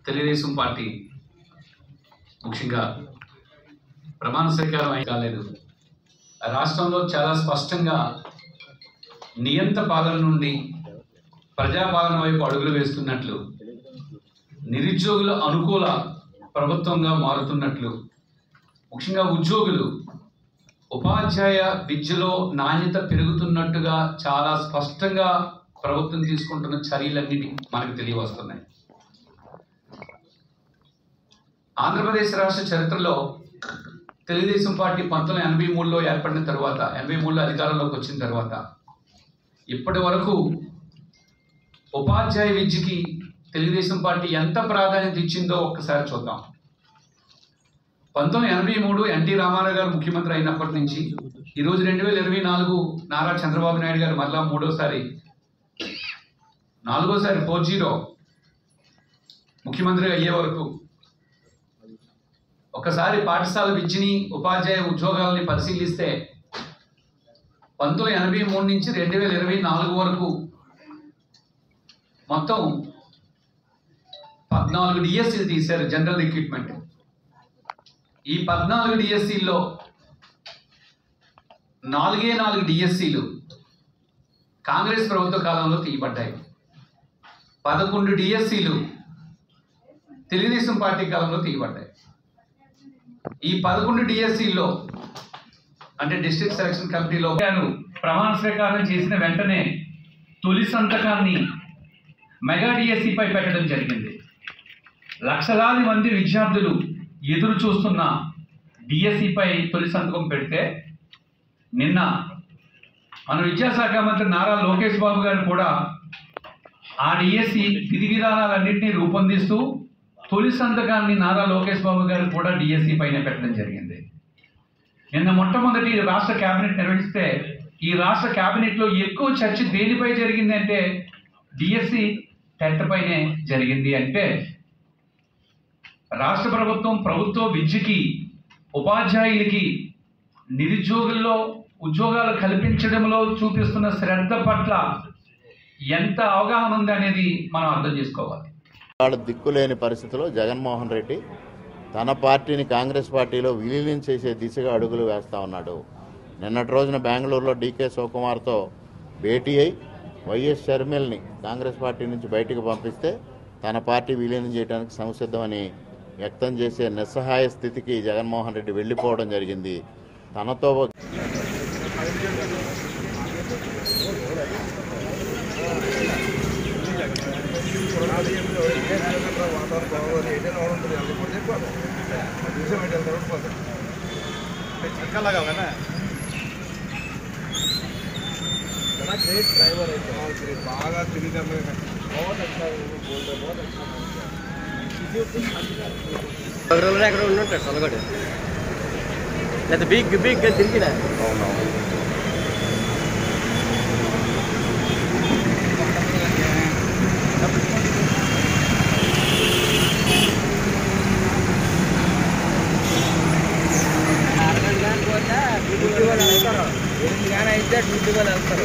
Telugu Desam party ముఖ్యంగా ప్రమాణ స్వీకారం కాలేదు. రాష్ట్రంలో చాలా స్పష్టంగా నియంత పాలన నుండి ప్రజాపాలన వైపు అడుగులు వేస్తున్నట్లు, నిరుద్యోగుల అనుకూల ప్రభుత్వంగా మారుతున్నట్లు, ముఖ్యంగా ఉద్యోగులు ఉపాధ్యాయ విద్యలో నాణ్యత పెరుగుతున్నట్టుగా చాలా స్పష్టంగా ప్రభుత్వం తీసుకుంటున్న చర్యలన్నిటి మనకు తెలియవస్తున్నాయి. ఆంధ్రప్రదేశ్ రాష్ట్ర చరిత్రలో తెలుగుదేశం పార్టీ 1983లో ఏర్పడిన తర్వాత, 83లో అధికారంలోకి వచ్చిన తర్వాత ఇప్పటి వరకు ఉపాధ్యాయ విద్యకి తెలుగుదేశం పార్టీ ఎంత ప్రాధాన్యత ఇచ్చిందో ఒక్కసారి చూద్దాం. 1983 ఎన్టీ రామారావు గారు ముఖ్యమంత్రి అయినప్పటి నుంచి ఈరోజు 2024 నారా చంద్రబాబు నాయుడు గారు మరలా నాలుగోసారి 4-0 ముఖ్యమంత్రి అయ్యే వరకు ఒకసారి పాఠశాల విద్యని, ఉపాధ్యాయ ఉద్యోగాలని పరిశీలిస్తే 1983 నుంచి 2024 వరకు మొత్తం 14 డిఎస్సీలు తీశారు, జనరల్ రిక్రూట్మెంట్. ఈ 14 డిఎస్సీల్లో 4 డిఎస్సీలు కాంగ్రెస్ ప్రభుత్వ కాలంలో తీయబడ్డాయి. 11 డిఎస్సీలు తెలుగుదేశం పార్టీ కాలంలో తీయబడ్డాయి. ఈ 11 డిఎస్సీల్లో అంటే డిస్ట్రిక్ట్ సెలక్షన్ కమిటీలో ప్రమాణ స్వీకారం చేసిన వెంటనే తొలి సంతకాన్ని మెగా డిఎస్సీపై పెట్టడం జరిగింది. లక్షలాది మంది విద్యార్థులు ఎదురు చూస్తున్న డిఎస్సీపై తొలి సంతకం పెడితే నిన్న మన విద్యాశాఖ మంత్రి నారా లోకేష్ బాబు గారు కూడా ఆ డిఎస్సీ విధి విధానాలన్నింటినీ రూపొందిస్తూ తొలి సంతకాన్ని నారా లోకేష్ బాబు గారు కూడా డిఎస్సీ పైన పెట్టడం జరిగింది. నిన్న మొట్టమొదటి రాష్ట్ర కేబినెట్ నిర్వహిస్తే ఈ రాష్ట్ర కేబినెట్లో ఎక్కువ చర్చ దేనిపై జరిగింది అంటే డిఎస్సీ టెట్ పైనే జరిగింది. అంటే రాష్ట్ర ప్రభుత్వం ప్రభుత్వ విద్యకి, ఉపాధ్యాయులకి, నిరుద్యోగుల్లో ఉద్యోగాలు కల్పించడంలో చూపిస్తున్న శ్రద్ధ పట్ల ఎంత అవగాహన ఉంది అనేది మనం అర్థం చేసుకోవాలి. వాళ్ళ దిక్కులేని పరిస్థితిలో జగన్మోహన్ రెడ్డి తన పార్టీని కాంగ్రెస్ పార్టీలో విలీనం చేసే దిశగా అడుగులు వేస్తూ ఉన్నాడు. నిన్నటి రోజున బెంగళూరులో డీకే శివకుమార్తో భేటీ అయి వైఎస్ షర్మిల్ని కాంగ్రెస్ పార్టీ నుంచి బయటకు పంపిస్తే తన పార్టీ విలీనం చేయడానికి సంసిద్ధమని వ్యక్తం చేసే నిస్సహాయ స్థితికి జగన్మోహన్ రెడ్డి వెళ్ళిపోవడం జరిగింది. తనతో బాగా తిరిగి ఎక్కడ ఉండుంటాడు సొలగడు లేదా బిగ్ బిగ్ తిరిగిన అయితే డ్యూటీ వాళ్ళు వెళ్తారు.